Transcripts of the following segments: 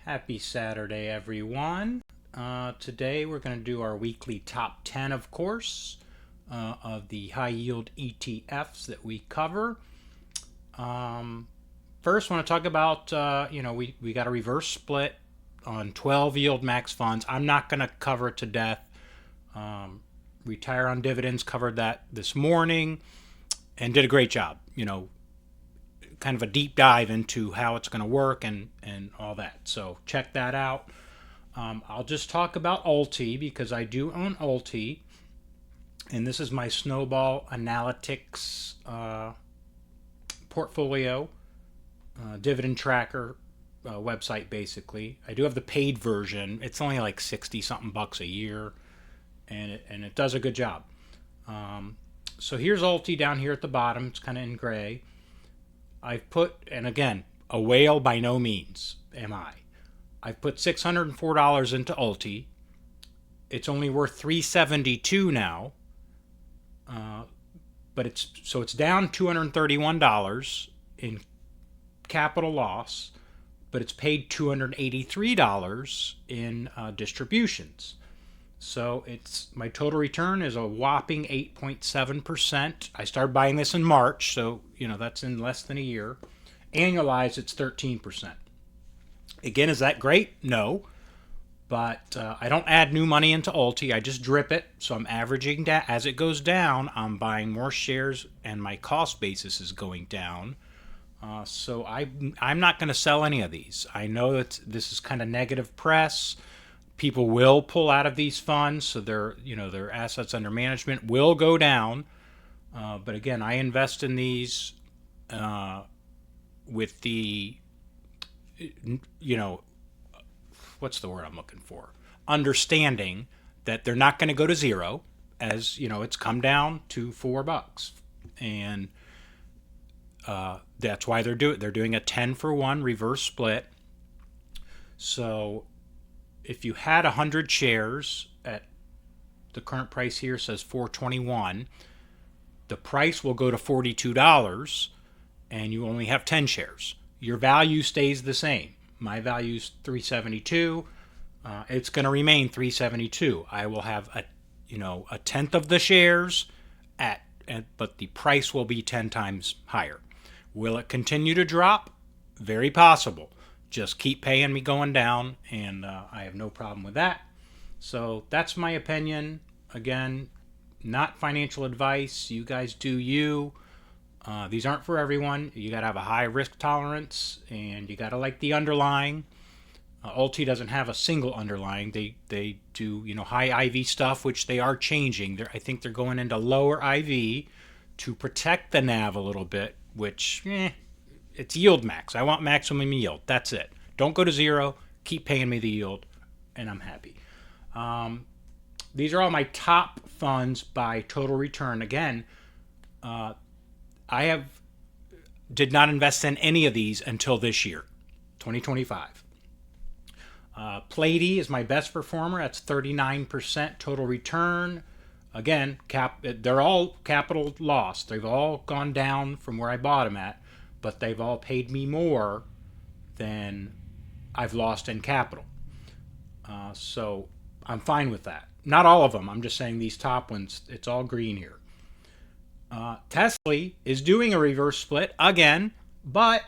Happy Saturday, everyone. Today we're going to do our weekly top 10, of course, of the high yield ETFs that we cover. First, I want to talk about, we got a reverse split on 12 Yieldmax funds. I'm not going to cover it to death. Retire on Dividends covered that this morning and did a great job. Kind of a deep dive into how it's going to work and all that. So check that out. I'll just talk about Ulti because I do own Ulti, and this is my Snowball Analytics portfolio dividend tracker website. Basically, I do have the paid version. It's only like 60 something bucks a year, and it does a good job. So here's Ulti down here at the bottom. It's kind of in gray. I've put, and again, a whale by no means am I. I've put $604 into Ulti. It's only worth $372 now, but it's down $231 in capital loss, but it's paid $283 in distributions. So my total return is a whopping 8.7%. I started buying this in March, so that's in less than a year. Annualized, it's 13%. Again, is that great? No, but I don't add new money into Ulti. I just drip it, so I'm averaging that. As it goes down, I'm buying more shares, and my cost basis is going down. So I'm not going to sell any of these. I know that this is kind of negative press. People will pull out of these funds, so their assets under management will go down. But again, I invest in these with the, what's the word I'm looking for? Understanding that they're not going to go to zero, as it's come down to $4, and that's why they're doing a 10-for-1 reverse split. So if you had 100 shares at the current price here says $4.21, the price will go to $42 and you only have 10 shares. Your value stays the same. My value is $372. It's going to remain $372. I will have a tenth of the shares but the price will be 10 times higher. Will it continue to drop? Very possible. Just keep paying me going down, and I have no problem with that. So that's my opinion. Again, not financial advice. You guys do you. These aren't for everyone. You got to have a high risk tolerance, and you got to like the underlying. Ulti doesn't have a single underlying. They do high IV stuff, which they are changing. I think they're going into lower IV to protect the NAV a little bit, which it's Yieldmax. I want maximum yield. That's it. Don't go to zero. Keep paying me the yield, and I'm happy. These are all my top funds by total return. Again, I did not invest in any of these until this year, 2025. Plady is my best performer. That's 39% total return. Again, they're all capital loss. They've all gone down from where I bought them at, but they've all paid me more than I've lost in capital. So I'm fine with that. Not all of them. I'm just saying these top ones, it's all green here. Tesla is doing a reverse split again, but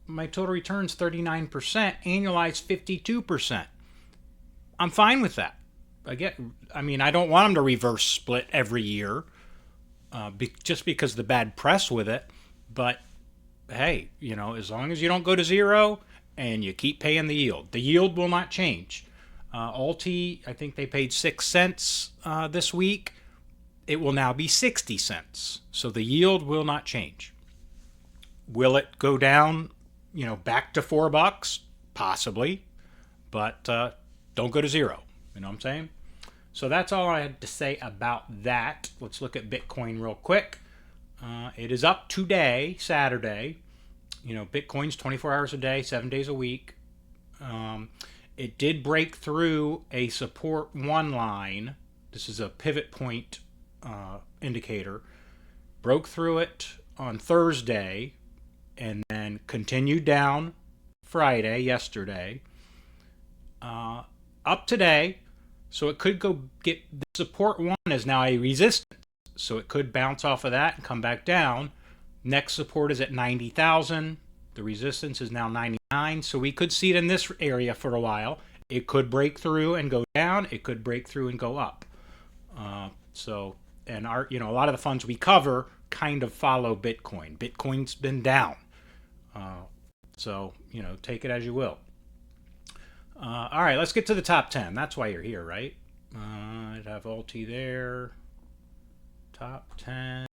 my total return's 39%, annualized 52%. I'm fine with that. I don't want them to reverse split every year, just because of the bad press with it. But hey, as long as you don't go to zero and you keep paying the yield will not change. Ulti, I think they paid 6 cents this week. It will now be 60 cents. So the yield will not change. Will it go down, back to $4? Possibly, but don't go to zero. You know what I'm saying? So that's all I had to say about that. Let's look at Bitcoin real quick. It is up today, Saturday. Bitcoin's 24 hours a day, 7 days a week. It did break through a support 1 line. This is a pivot point indicator. Broke through it on Thursday and then continued down Friday, yesterday. up today. So it could go get the support one is now a resistance. So it could bounce off of that and come back down. Next support is at 90,000. The resistance is now 99. So we could see it in this area for a while. It could break through and go down. It could break through and go up. And a lot of the funds we cover kind of follow Bitcoin. Bitcoin's been down. Take it as you will. All right, let's get to the top 10. That's why you're here, right? I'd have Alti there. Top 10.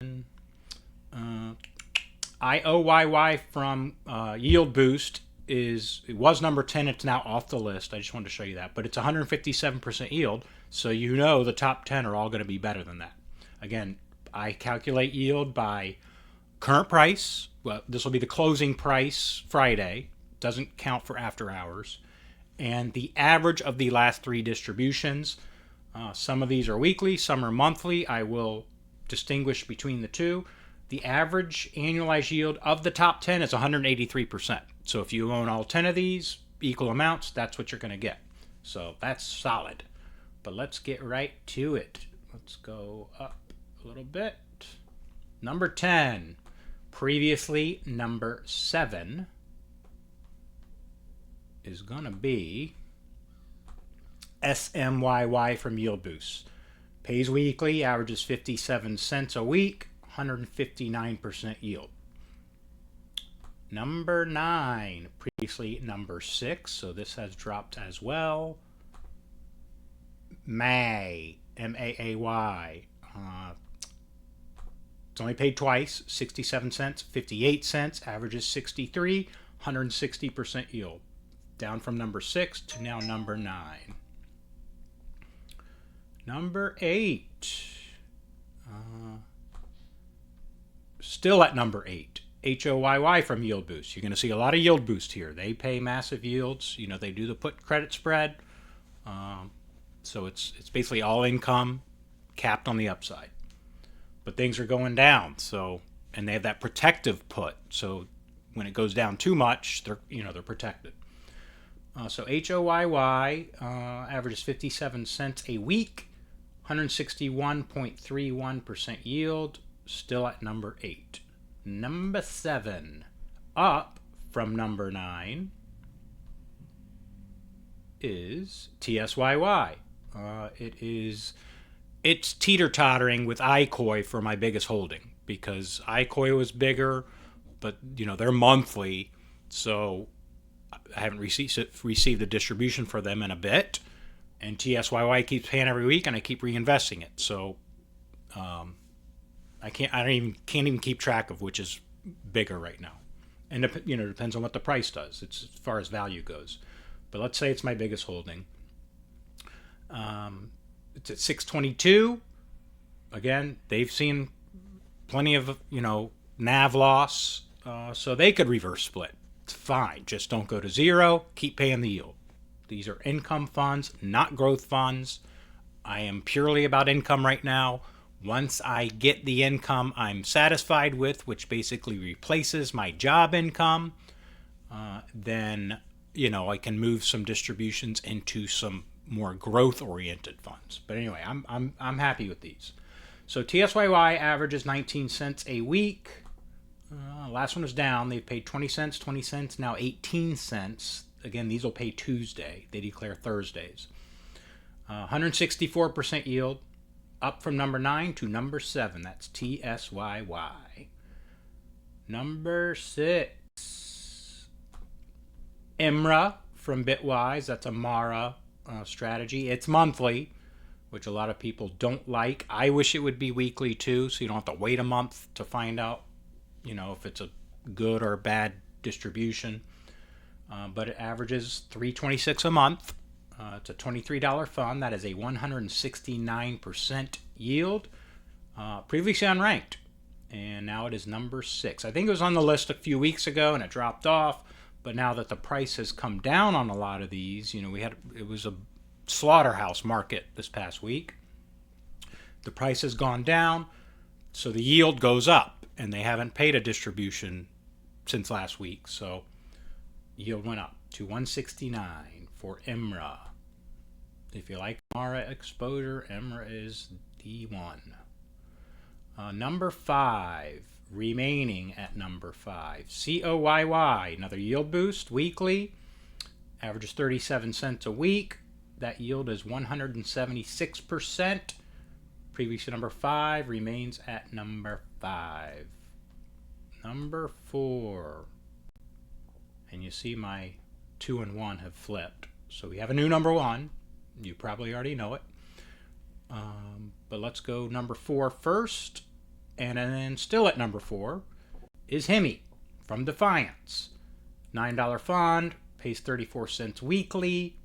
IOYY from Yield Boost it was number 10. It's now off the list. I just wanted to show you that. But it's 157% yield. So the top 10 are all going to be better than that. Again, I calculate yield by current price. Well, this will be the closing price Friday. Doesn't count for after hours. And the average of the last 3 distributions. Some of these are weekly, some are monthly. I will distinguish between the two. The average annualized yield of the top 10 is 183%. So if you own all 10 of these, equal amounts, that's what you're going to get. So that's solid. But let's get right to it. Let's go up a little bit. Number 10. Previously, number 7 is going to be SMYY from Yield Boost. Pays weekly, averages 57 cents a week, 159% yield. Number 9, previously number 6, so this has dropped as well. May, M-A-A-Y. It's only paid twice, 67 cents, 58 cents, averages 63, 160% yield. Down from number 6 to now number 9. Number 8. Still at number 8. HOYY from Yield Boost. You're going to see a lot of Yield Boost here. They pay massive yields. They do the put credit spread. So it's basically all income capped on the upside. But things are going down. And they have that protective put. So when it goes down too much, they're protected. So HOYY averages 57 cents a week, 161.31% yield, still at number 8. Number 7, up from number 9, is TSYY. It's teeter-tottering with iKoi for my biggest holding because iKoi was bigger, but they're monthly, so I haven't received a distribution for them in a bit, and TSYY keeps paying every week, and I keep reinvesting it. So I can't even keep track of which is bigger right now, and it depends on what the price does. It's as far as value goes, but let's say it's my biggest holding. It's at 622. Again, they've seen plenty of NAV loss, so they could reverse split. It's fine. Just don't go to zero. Keep paying the yield. These are income funds, not growth funds. I am purely about income right now. Once I get the income I'm satisfied with, which basically replaces my job income, then I can move some distributions into some more growth-oriented funds. But anyway, I'm happy with these. So TSYY averages 19 cents a week. Last one was down. They've paid 20 cents, 20 cents, now 18 cents. Again, these will pay Tuesday. They declare Thursdays. 164% yield, up from number 9 to number 7. That's TSYY. Number 6, IMRA from Bitwise. That's a Mara strategy. It's monthly, which a lot of people don't like. I wish it would be weekly too, so you don't have to wait a month to find out if it's a good or bad distribution. But it averages $326 a month. It's a $23 fund. That is a 169% yield. Previously unranked, and now it is number 6. I think it was on the list a few weeks ago and it dropped off. But now that the price has come down on a lot of these, it was a slaughterhouse market this past week. The price has gone down, so the yield goes up, and they haven't paid a distribution since last week. So yield went up to 169 for IMRA. If you like MARA exposure, IMRA is the one. Number 5, remaining at number 5, COYY, another yield boost, weekly, averages 37 cents a week. That yield is 176%. Previous number 5 remains at number 5. Number 4, and you see my 2 and 1 have flipped. So we have a new number 1. You probably already know it. But let's go number 4 first. And then still at number 4 is Hemi from Defiance. $9 fund, pays 34 cents weekly,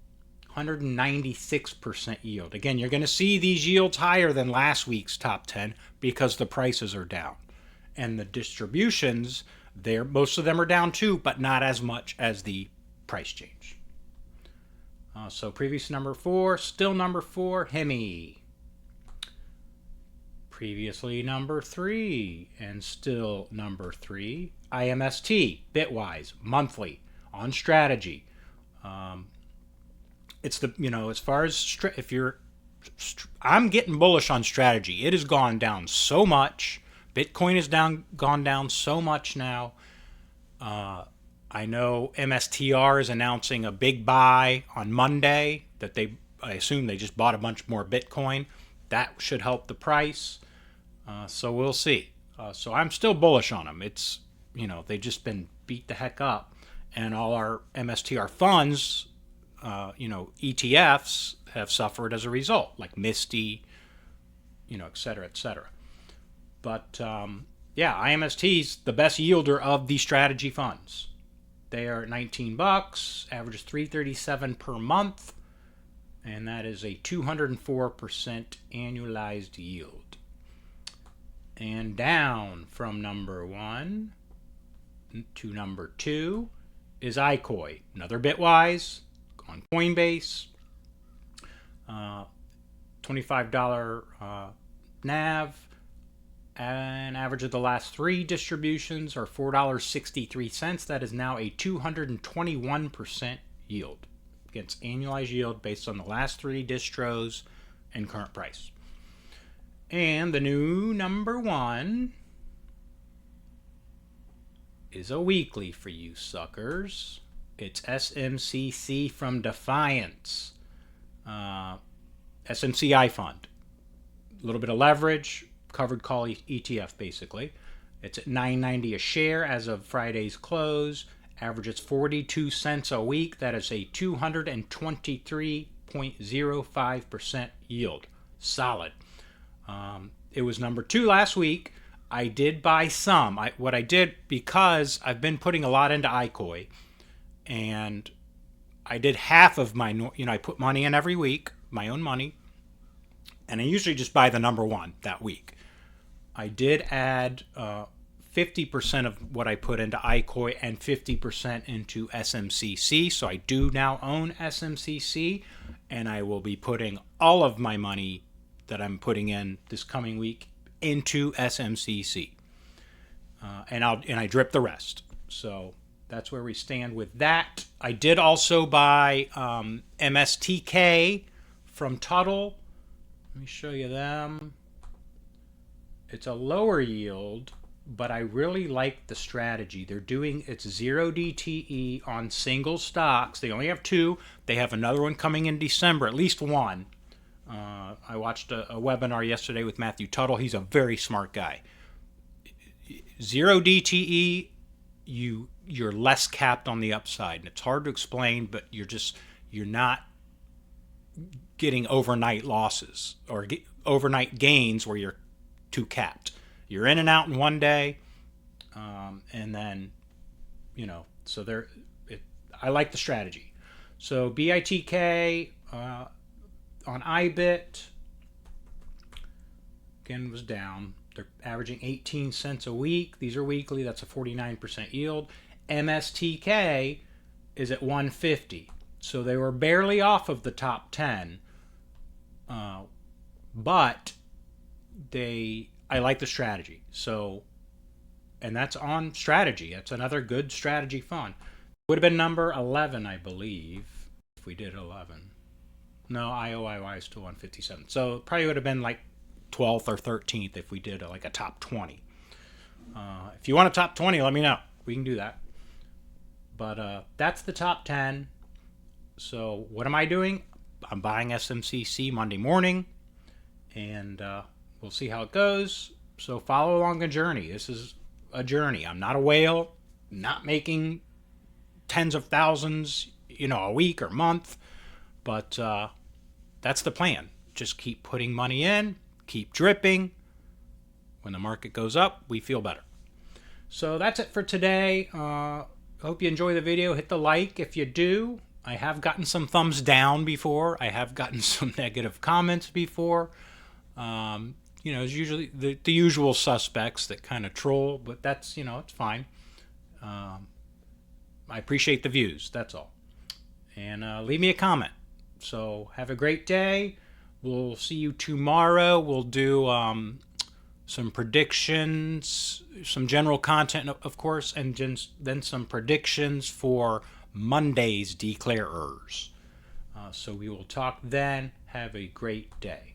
196% yield. Again, you're going to see these yields higher than last week's top 10 because the prices are down. And the distributions, most of them are down too, but not as much as the price change. So previous number 4, still number 4, Hemi. Previously number 3, and still number 3, IMST, Bitwise, monthly, on strategy. It's the, as far as, I'm getting bullish on strategy. It has gone down so much. Bitcoin has gone down so much now. I know MSTR is announcing a big buy on Monday that I assume they just bought a bunch more Bitcoin. That should help the price. So we'll see. So I'm still bullish on them. It's, they've just been beat the heck up. And all our MSTR funds, ETFs have suffered as a result, like Misty, et cetera, et cetera. But, IMST's the best yielder of the strategy funds. They are at $19, averages $337 per month, and that is a 204% annualized yield. And down from number 1 to number 2 is iCoin, another Bitwise on Coinbase, $25 NAV, and average of the last 3 distributions are $4.63. That is now a 221% yield against annualized yield based on the last 3 distros and current price. And the new number 1 is a weekly for you suckers. It's SMCC from Defiance. SMCI fund. A little bit of leverage, covered call ETF basically. It's at $9.90 a share as of Friday's close. Averages 42 cents a week. That is a 223.05% yield. Solid. It was number 2 last week. I did buy some. What I did, because I've been putting a lot into iCoin, and I did half of my, I put money in every week, my own money, and I usually just buy the number 1 that week. I did add 50% of what I put into iCoin and 50% into SMCC, so I do now own SMCC, and I will be putting all of my money that I'm putting in this coming week into SMCC, and I drip the rest. So that's where we stand with that. I did also buy MSTK from Tuttle. Let me show you them. It's a lower yield, but I really like the strategy. They're doing it's 0 DTE on single stocks. They only have 2. They have another one coming in December, at least one. I watched a webinar yesterday with Matthew Tuttle. He's a very smart guy. 0 DTE, you're less capped on the upside, and it's hard to explain, but you're not getting overnight losses or overnight gains where you're too capped. You're in and out in one day, and then so I like the strategy. So BITK on IBIT again was down. They're averaging 18 cents a week. These are weekly. That's a 49% yield. MSTK is at 150. So they were barely off of the top 10. But I like the strategy. So, and that's on strategy. That's another good strategy fund. Would have been number 11, I believe. if we did 11. No, IOIY is still 157. So it probably would have been like 12th or 13th if we did like a top 20. If you want a top 20, let me know. We can do that. But that's the top 10. So what am I doing? I'm buying SMCC Monday morning, and we'll see how it goes. So follow along the journey. This is a journey. I'm not a whale, not making tens of thousands, a week or month, but that's the plan. Just keep putting money in, keep dripping. When the market goes up, we feel better. So that's it for today. Hope you enjoy the video. Hit the like if you do. I have gotten some thumbs down before. I have gotten some negative comments before. It's usually the usual suspects that kind of troll, but that's, it's fine. I appreciate the views. That's all. And leave me a comment. So have a great day. We'll see you tomorrow. We'll do some predictions, some general content, of course, and then some predictions for Monday's declarers. So we will talk then. Have a great day.